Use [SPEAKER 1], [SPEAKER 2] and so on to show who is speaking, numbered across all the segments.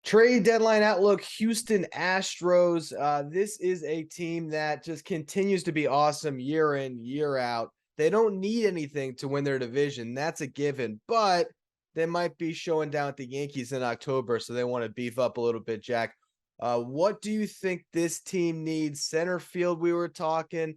[SPEAKER 1] Trade deadline outlook, Houston Astros. This is a team that just continues to be awesome year in, year out. They don't need anything to win their division. That's a given, but they might be showing down at the Yankees in October, so they want to beef up a little bit, Jack. What do you think this team needs? Center field, we were talking,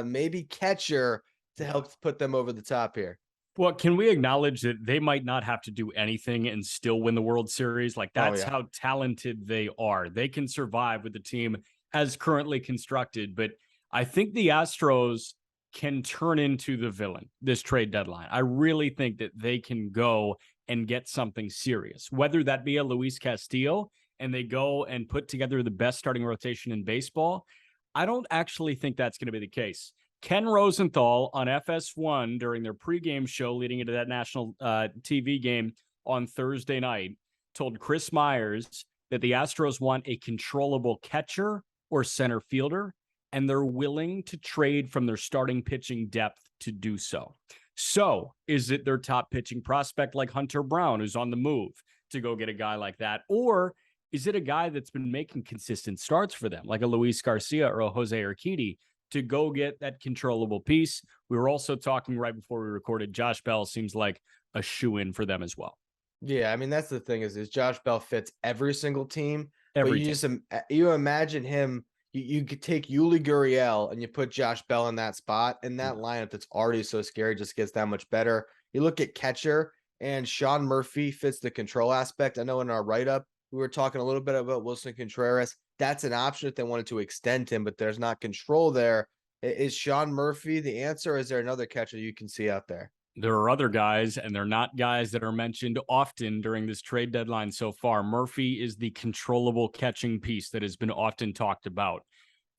[SPEAKER 1] maybe catcher to help put them over the top here.
[SPEAKER 2] Well, can we acknowledge that they might not have to do anything and still win the World Series? Like, that's how talented they are. They can survive with the team as currently constructed. But I think the Astros can turn into the villain this trade deadline. I really think that they can go and get something serious, whether that be a Luis Castillo and they go and put together the best starting rotation in baseball. I don't actually think that's going to be the case. Ken Rosenthal on FS1 during their pregame show leading into that national TV game on Thursday night told Chris Myers that the Astros want a controllable catcher or center fielder, and they're willing to trade from their starting pitching depth to do so. So is it their top pitching prospect like Hunter Brown, who's on the move to go get a guy like that? Or is it a guy that's been making consistent starts for them, like a Luis Garcia or a Jose Urquidy, to go get that controllable piece? We were also talking right before we recorded, Josh Bell seems like a shoe-in for them as well.
[SPEAKER 1] Yeah, I mean, that's the thing is Josh Bell fits every single team.
[SPEAKER 2] Every
[SPEAKER 1] but
[SPEAKER 2] team.
[SPEAKER 1] You imagine him, you could take Yuli Gurriel and you put Josh Bell in that spot, and that lineup that's already so scary just gets that much better. You look at catcher, and Sean Murphy fits the control aspect. I know in our write-up, we were talking a little bit about Wilson Contreras. That's an option if they wanted to extend him, but there's not control there. Is Sean Murphy the answer, or is there another catcher you can see out there?
[SPEAKER 2] There are other guys, and they're not guys that are mentioned often during this trade deadline so far. Murphy is the controllable catching piece that has been often talked about.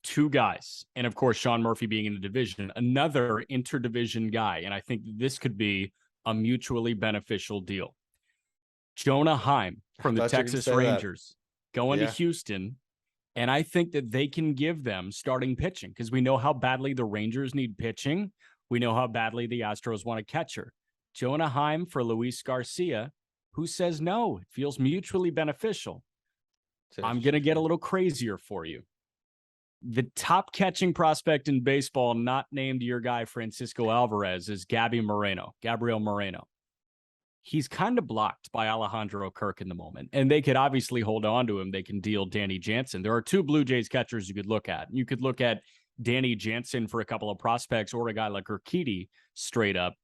[SPEAKER 2] Two guys, and of course, Sean Murphy being in the division, another interdivision guy, and I think this could be a mutually beneficial deal. Jonah Heim from the Texas Rangers going to Houston, and I think that they can give them starting pitching because we know how badly the Rangers need pitching. We know how badly the Astros want a catcher. Jonah Heim for Luis Garcia. Who says no? It feels mutually beneficial. I'm going to get a little crazier for you. The top catching prospect in baseball, not named your guy Francisco Alvarez, is Gabriel Moreno. He's kind of blocked by Alejandro Kirk in the moment, and they could obviously hold on to him. They can deal Danny Jansen. There are two Blue Jays catchers you could look at. You could look at Danny Jansen for a couple of prospects or a guy like Urquidy straight up,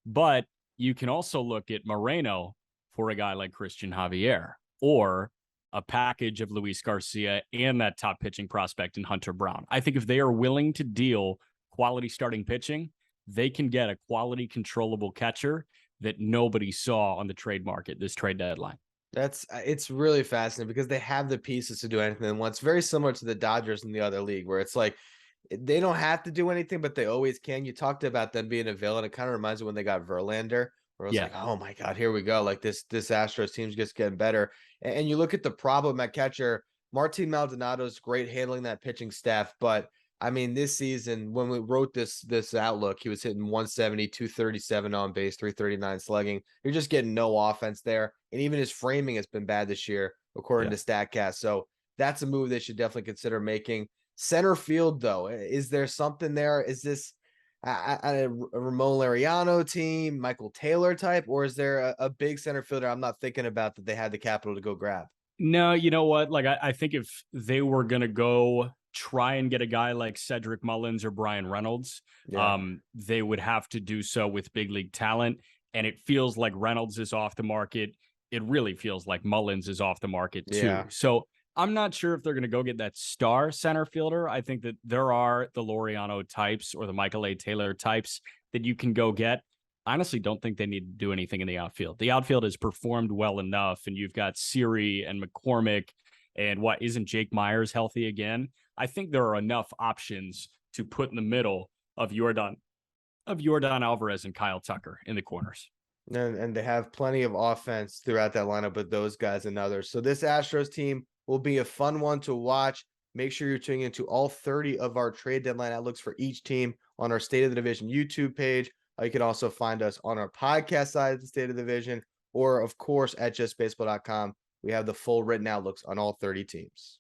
[SPEAKER 2] but you can also look at Moreno for a guy like Christian Javier or a package of Luis Garcia and that top pitching prospect in Hunter Brown. I think if they are willing to deal quality starting pitching, they can get a quality controllable catcher that nobody saw on the trade market this trade deadline.
[SPEAKER 1] It's really fascinating because they have the pieces to do anything. And what's very similar to the Dodgers in the other league, where it's like they don't have to do anything, but they always can. You talked about them being a villain. It kind of reminds me when they got Verlander, where it was like, oh my God, here we go. Like this Astros team's just getting better. And you look at the problem at catcher, Martin Maldonado's great handling that pitching staff. But I mean, this season, when we wrote this outlook, he was hitting 170, 237 on base, 339 slugging. You're just getting no offense there. And even his framing has been bad this year, according to StatCast. So that's a move they should definitely consider making. Center field, though, is there something there? Is this a Ramon Laureano team, Michael Taylor type, or is there a big center fielder I'm not thinking about that they had the capital to go grab?
[SPEAKER 2] No, you know what? Like, I think if they were going to go try and get a guy like Cedric Mullins or Brian Reynolds, they would have to do so with big league talent. And it feels like Reynolds is off the market. It really feels like Mullins is off the market too.
[SPEAKER 1] Yeah.
[SPEAKER 2] So I'm not sure if they're going to go get that star center fielder. I think that there are the Laureano types or the Michael A. Taylor types that you can go get. I honestly don't think they need to do anything in the outfield. The outfield has performed well enough, and you've got Siri and McCormick, and what, isn't Jake Myers healthy again? I think there are enough options to put in the middle of Yordan Alvarez and Kyle Tucker in the corners.
[SPEAKER 1] And they have plenty of offense throughout that lineup with those guys and others. So this Astros team will be a fun one to watch. Make sure you're tuning into all 30 of our trade deadline outlooks for each team on our State of the Division YouTube page. You can also find us on our podcast side of the State of the Division, or of course at justbaseball.com we have the full written outlooks on all 30 teams.